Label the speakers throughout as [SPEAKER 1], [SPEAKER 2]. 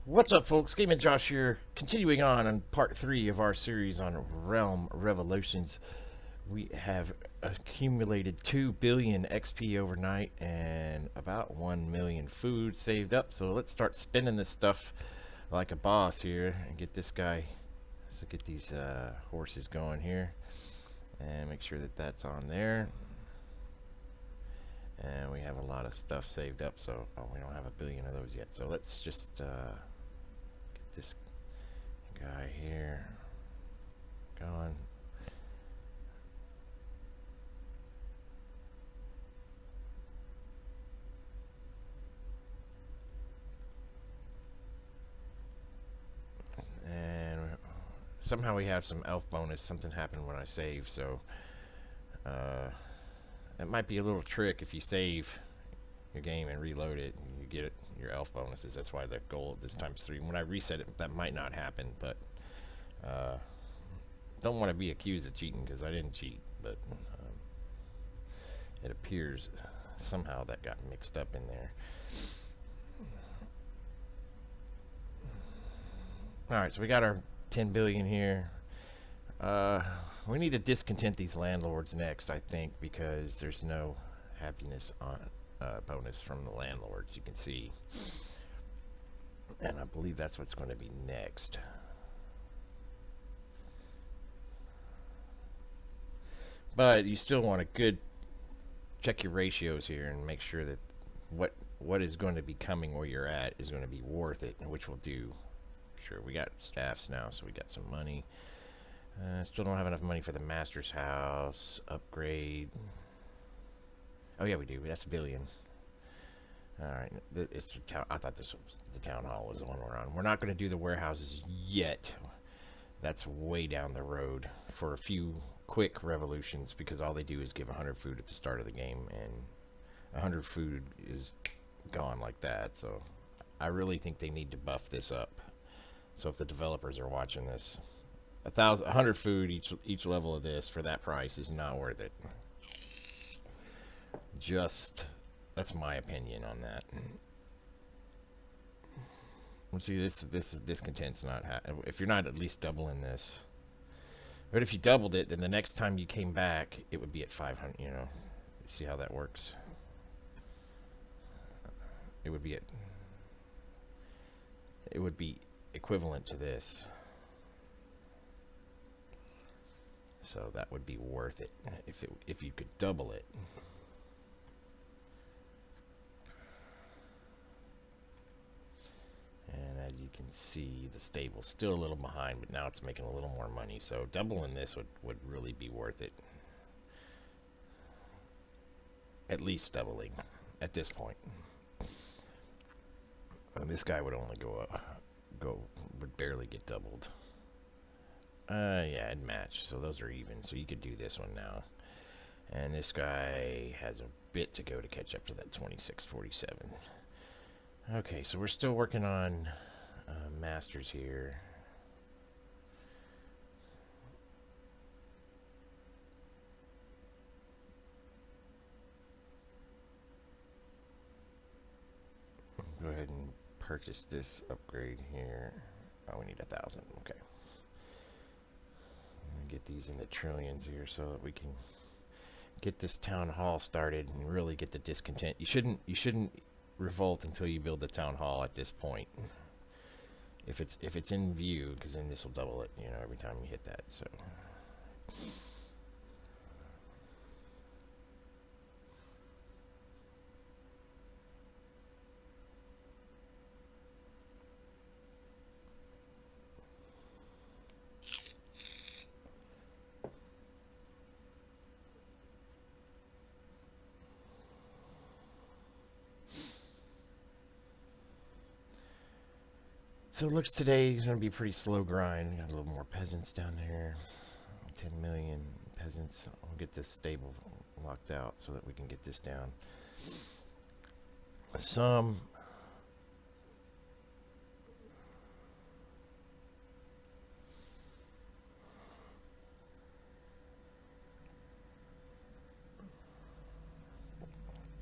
[SPEAKER 1] What's up, folks? Game and Josh here, continuing on part 3 of our series on Realm Revolutions. We have accumulated 2 billion XP overnight and about 1 million food saved up. So let's start spinning this stuff like a boss here and get this guy. So get these horses going here and make sure that that's on there. And we have a lot of stuff saved up, so we don't have a billion of those yet. So let's just get this guy here going. And somehow we have some elf bonus. Something happened when I saved, so it might be a little trick. If you save your game and reload it, you get your elf bonuses. That's why the goal this time's 3. When I reset it, that might not happen, but don't want to be accused of cheating because I didn't cheat, but it appears somehow that got mixed up in there. Alright, so we got our 10 billion here. We need to discontent these landlords next, I think, because there's no happiness on bonus from the landlords, you can see. And I believe that's what's going to be next. But you still want a good check your ratios here and make sure that what is going to be coming where you're at is going to be worth it, which we'll do. Sure, we got staffs now, so we got some money. Still don't have enough money for the master's house upgrade. Oh yeah, we do. That's a billion. All right, it's the town. I thought this was the town hall was the one we're on. We're not going to do the warehouses yet. That's way down the road for a few quick revolutions, because all they do is give 100 food at the start of the game, and 100 food is gone like that. So I really think they need to buff this up. So if the developers are watching this, 100 food each level of this for that price is not worth it. Just, that's my opinion on that. Let's see, this discontent's not if you're not at least doubling this. But if you doubled it, then the next time you came back, it would be at 500. You know, see how that works? It would be equivalent to this. So that would be worth it if you could double it. And as you can see, the stable's still a little behind, but now it's making a little more money. So doubling this would really be worth it. At least doubling at this point. And this guy would only would barely get doubled. Yeah, it'd match. So those are even. So you could do this one now. And this guy has a bit to go to catch up to that 2647. Okay, so we're still working on masters here. Go ahead and purchase this upgrade here. Oh, we need 1,000. Okay. Get these in the trillions here so that we can get this town hall started and really get the discontent. You shouldn't revolt until you build the town hall at this point. If it's in view, because then this will double it, you know, every time you hit that. So it looks today is going to be a pretty slow grind. Got a little more peasants down there. 10 million peasants. We'll get this stable locked out so that we can get this down. Some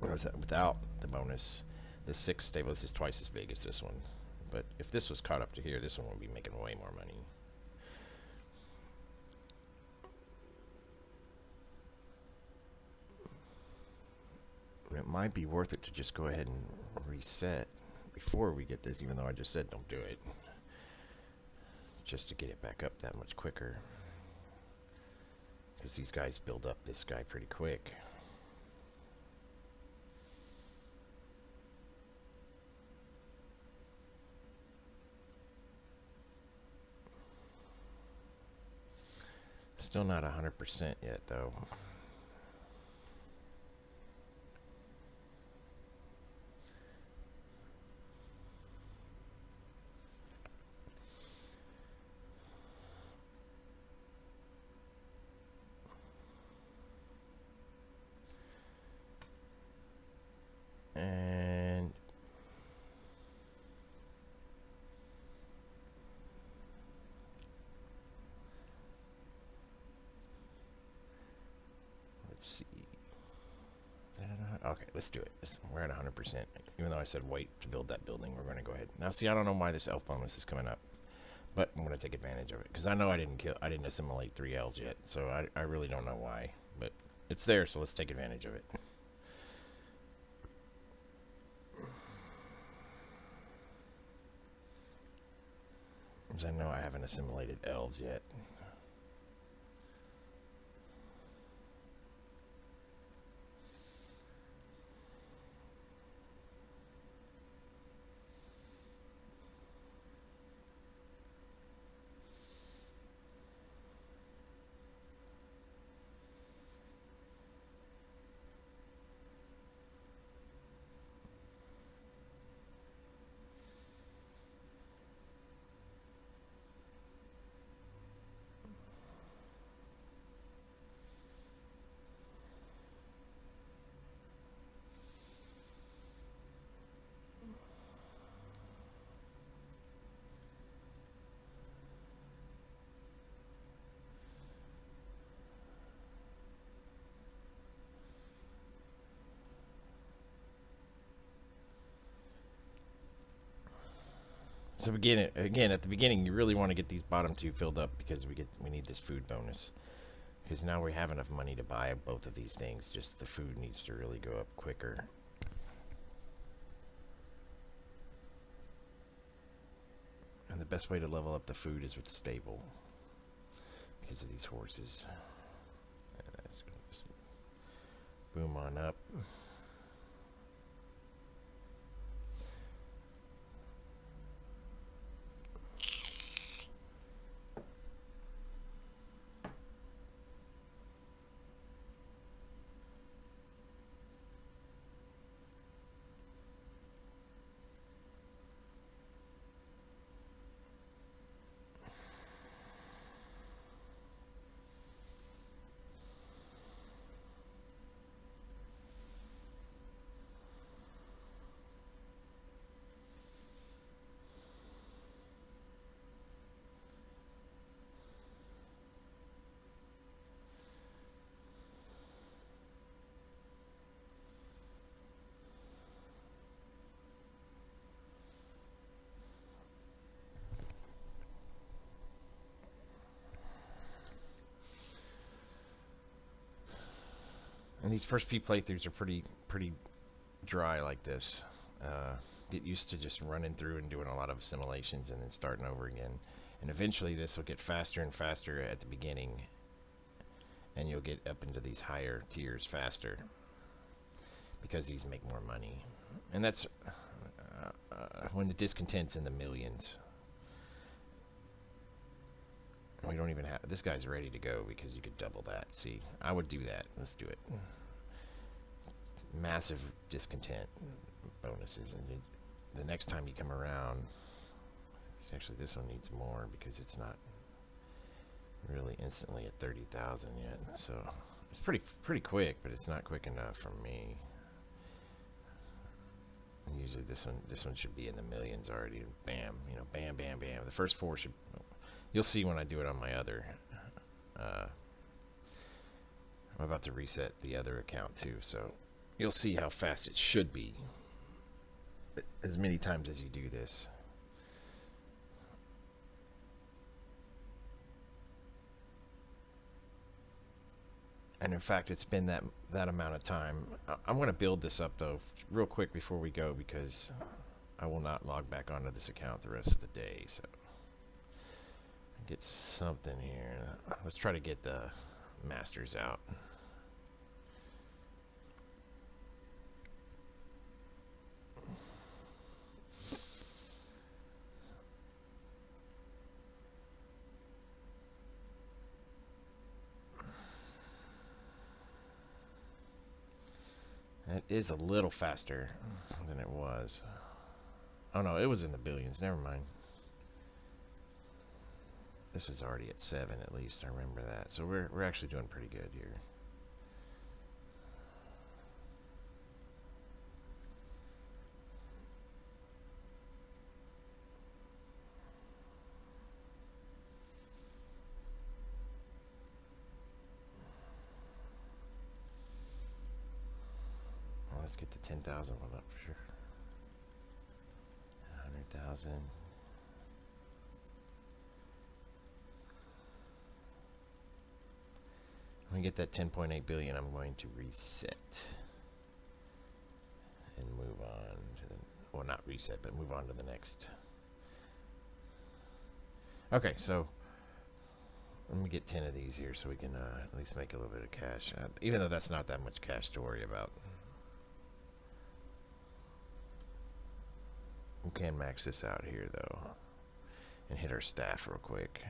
[SPEAKER 1] what was that without the bonus? The 6 stable, this is twice as big as this one. But if this was caught up to here, this one would be making way more money. It might be worth it to just go ahead and reset before we get this, even though I just said don't do it. Just to get it back up that much quicker. Because these guys build up this guy pretty quick. Still not 100% yet, though. And let's see. Okay, let's do it. We're at 100%. Even though I said wait to build that building, we're going to go ahead. Now, see, I don't know why this elf bonus is coming up, but I'm going to take advantage of it because I know I didn't assimilate 3 L's yet, so I really don't know why, but it's there, so let's take advantage of it. Because I know I haven't assimilated elves yet. So again, at the beginning, you really want to get these bottom 2 filled up because we need this food bonus. Because now we have enough money to buy both of these things. Just the food needs to really go up quicker. And the best way to level up the food is with the stable because of these horses. And that's gonna just boom on up. And these first few playthroughs are pretty dry like this. Get used to just running through and doing a lot of assimilations and then starting over again. And eventually this will get faster and faster at the beginning. And you'll get up into these higher tiers faster. Because these make more money. And that's when the discontent's in the millions. We don't even have... This guy's ready to go because you could double that. See, I would do that. Let's do it. Massive discontent bonuses. And the next time you come around... Actually, this one needs more because it's not really instantly at 30,000 yet. So, it's pretty quick, but it's not quick enough for me. And usually this one should be in the millions already. Bam. You know, bam, bam, bam. The first 4 should... You'll see when I do it on my other. I'm about to reset the other account too, so you'll see how fast it should be. As many times as you do this. And in fact, it's been that amount of time. I'm going to build this up though, real quick before we go, because I will not log back onto this account the rest of the day. So get something here. Let's try to get the masters out. It is a little faster than it was. Oh no, it was in the billions. Never mind. This was already at 7 at least. I remember that. So we're actually doing pretty good here. Well, let's get the 10,000 one up for sure. 100,000. When we get that 10.8 billion, I'm going to reset and move on to the, well, not reset, but move on to the next. Okay, so let me get 10 of these here so we can at least make a little bit of cash, even though that's not that much cash to worry about. We can max this out here though and hit our staff real quick.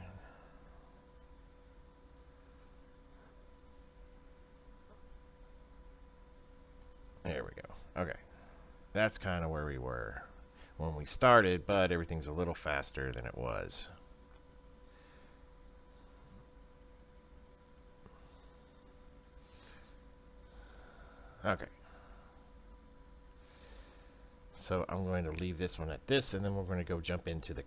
[SPEAKER 1] There we go. Okay. That's kind of where we were when we started, but everything's a little faster than it was. Okay. So I'm going to leave this one at this, and then we're going to go jump into the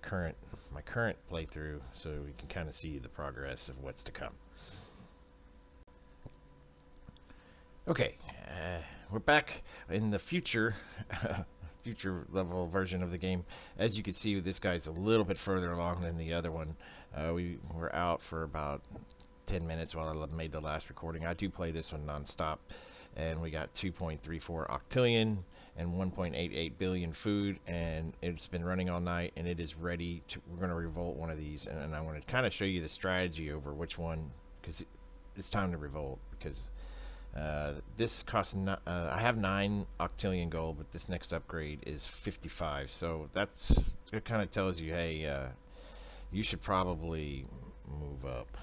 [SPEAKER 1] my current playthrough so we can kind of see the progress of what's to come. Okay, we're back in the future level version of the game. As you can see, this guy's a little bit further along than the other one. We were out for about 10 minutes while I made the last recording. I do play this one non-stop, and we got 2.34 octillion and 1.88 billion food, and it's been running all night, and it is ready to, we're going to revolt one of these, and I want to kind of show you the strategy over which one, because it's time to revolt, because this costs I have 9 octillion gold, but this next upgrade is 55, so it kind of tells you, hey, you should probably move up.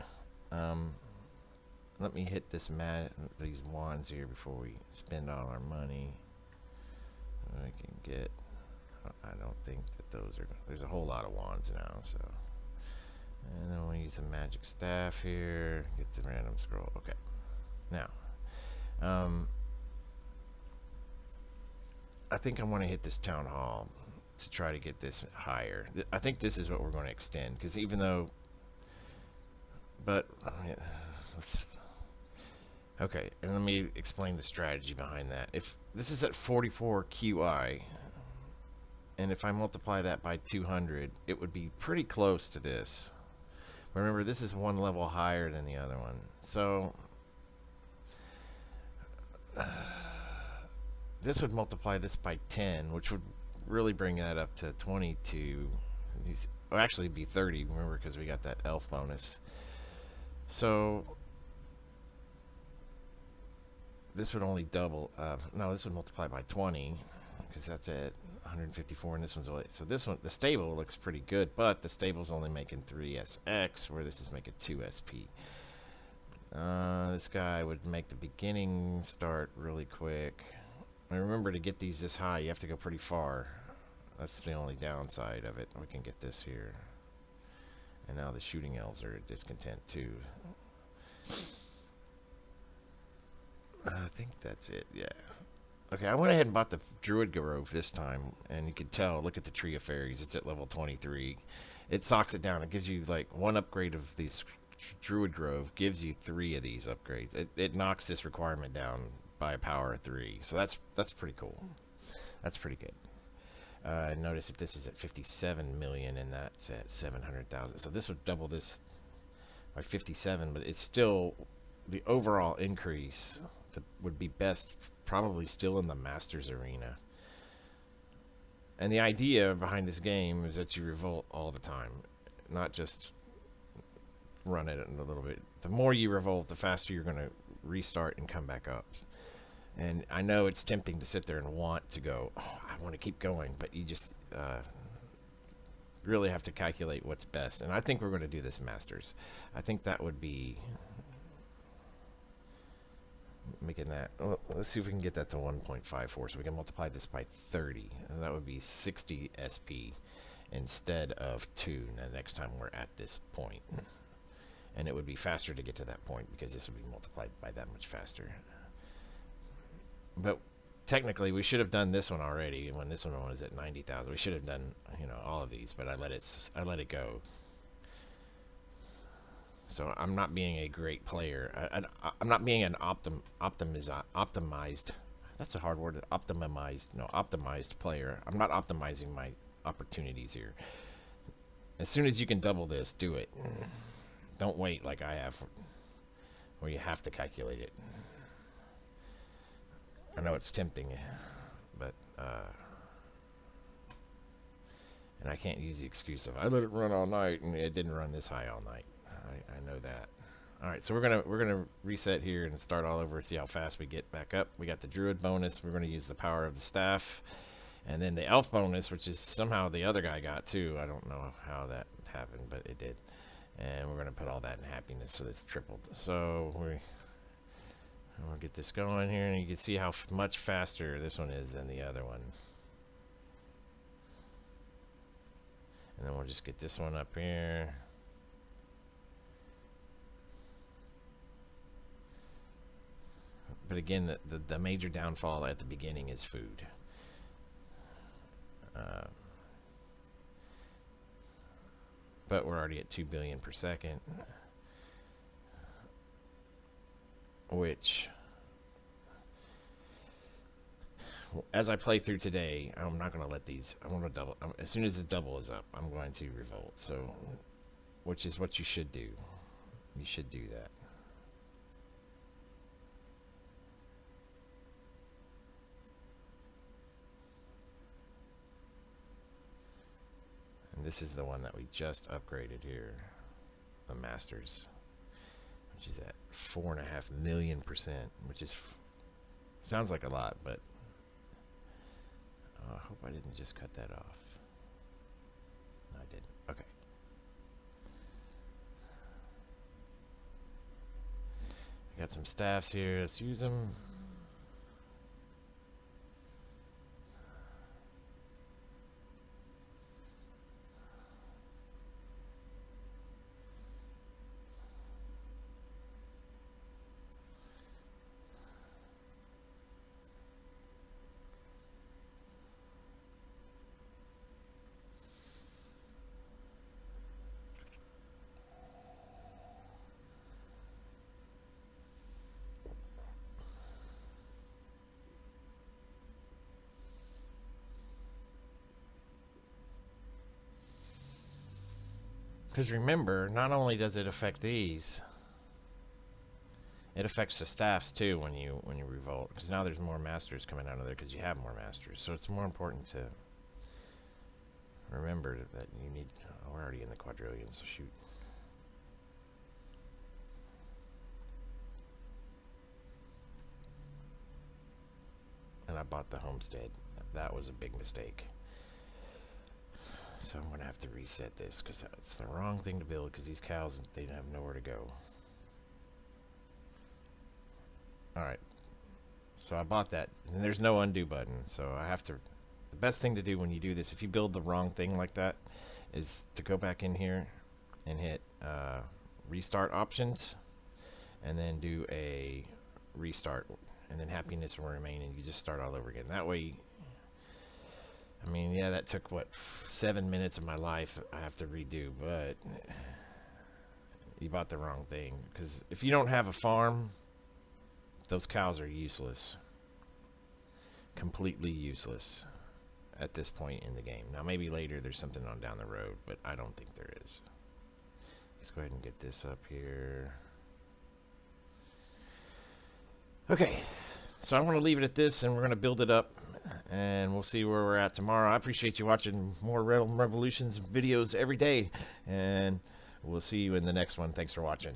[SPEAKER 1] Let me hit these wands here before we spend all our money. I can get, I don't think that there's a whole lot of wands now, so. And then we'll use the magic staff here, get the random scroll. Okay, now I think I want to hit this town hall to try to get this higher. I think this is what we're going to extend, because even though, but okay, and let me explain the strategy behind that. If this is at 44 QI, and if I multiply that by 200, it would be pretty close to this. Remember, this is one level higher than the other one, so this would multiply this by 10, which would really bring that up to 22. Well, actually it'd be 30, remember, because we got that elf bonus. So this would only double, no, this would multiply by 20, because that's at 154, and this one's only, so this one, the stable looks pretty good, but the stable's only making 3 SX, where this is making 2 SP. This guy would make the beginning start really quick. And remember, to get these this high, you have to go pretty far. That's the only downside of it. We can get this here. And now the shooting elves are discontent too. I think that's it, yeah. Okay, I went ahead and bought the Druid Grove this time, and you can tell, look at the Tree of Fairies, it's at level 23. It socks it down. It gives you like 1 upgrade of these Druid Grove, gives you 3 of these upgrades. It knocks this requirement down by a power of 3, so that's pretty cool. That's pretty good. Notice if this is at 57 million and that's at 700,000, so this would double this by 57, but it's still the overall increase that would be best probably still in the Masters arena. And the idea behind this game is that you revolt all the time, not just run it a little bit. The more you revolt, the faster you're going to restart and come back up. And I know it's tempting to sit there and want to go, oh, I want to keep going, but you just really have to calculate what's best. And I think we're going to do this Masters. I think that would be making that, well, let's see if we can get that to 1.54 so we can multiply this by 30, and that would be 60 SP instead of 2 the next time we're at this point. And it would be faster to get to that point because this would be multiplied by that much faster. But technically we should have done this one already when this one was at 90,000. We should have done, you know, all of these, but I let it go. So I'm not being a great player. I'm not being an optimized. That's a hard word. Optimized player. I'm not optimizing my opportunities here. As soon as you can double this, do it. Don't wait like I have, where you have to calculate it. I know it's tempting, but and I can't use the excuse of I let it run all night and it didn't run this high all night. I know that. All right, so we're gonna reset here and start all over. See how fast we get back up. We got the druid bonus. We're gonna use the power of the staff, and then the elf bonus, which is somehow the other guy got too. I don't know how that happened, but it did. And we're gonna put all that in happiness, so it's tripled. So we'll get this going here, and you can see how much faster this one is than the other one. And then we'll just get this one up here. But again, the major downfall at the beginning is food. But we're already at 2 billion per second, which, as I play through today, I'm not going to let these. I want to double. As soon as the double is up, I'm going to revolt. So, which is what you should do. You should do that. And this is the one that we just upgraded here, the Masters, which is at 4.5 million%, which is sounds like a lot, but I hope I didn't just cut that off. No, I didn't. Okay. Got some staffs here. Let's use them. Because remember, not only does it affect these, it affects the staffs too when you revolt. Because now there's more masters coming out of there because you have more masters. So it's more important to remember that you need. Oh, we're already in the quadrillions. So shoot. And I bought the homestead. That was a big mistake. So I'm going to have to reset this because that's the wrong thing to build because these cows, they have nowhere to go. Alright. So I bought that. And there's no undo button. So I have to... The best thing to do when you do this, if you build the wrong thing like that, is to go back in here and hit restart options. And then do a restart. And then happiness will remain and you just start all over again. That way... I mean, yeah, that took, what, 7 minutes of my life I have to redo, but you bought the wrong thing. Because if you don't have a farm, those cows are useless. Completely useless at this point in the game. Now, maybe later there's something on down the road, but I don't think there is. Let's go ahead and get this up here. Okay, so I'm going to leave it at this, and we're going to build it up, and we'll see where we're at tomorrow. I appreciate you watching more Realm Revolutions videos every day, and we'll see you in the next one. Thanks for watching.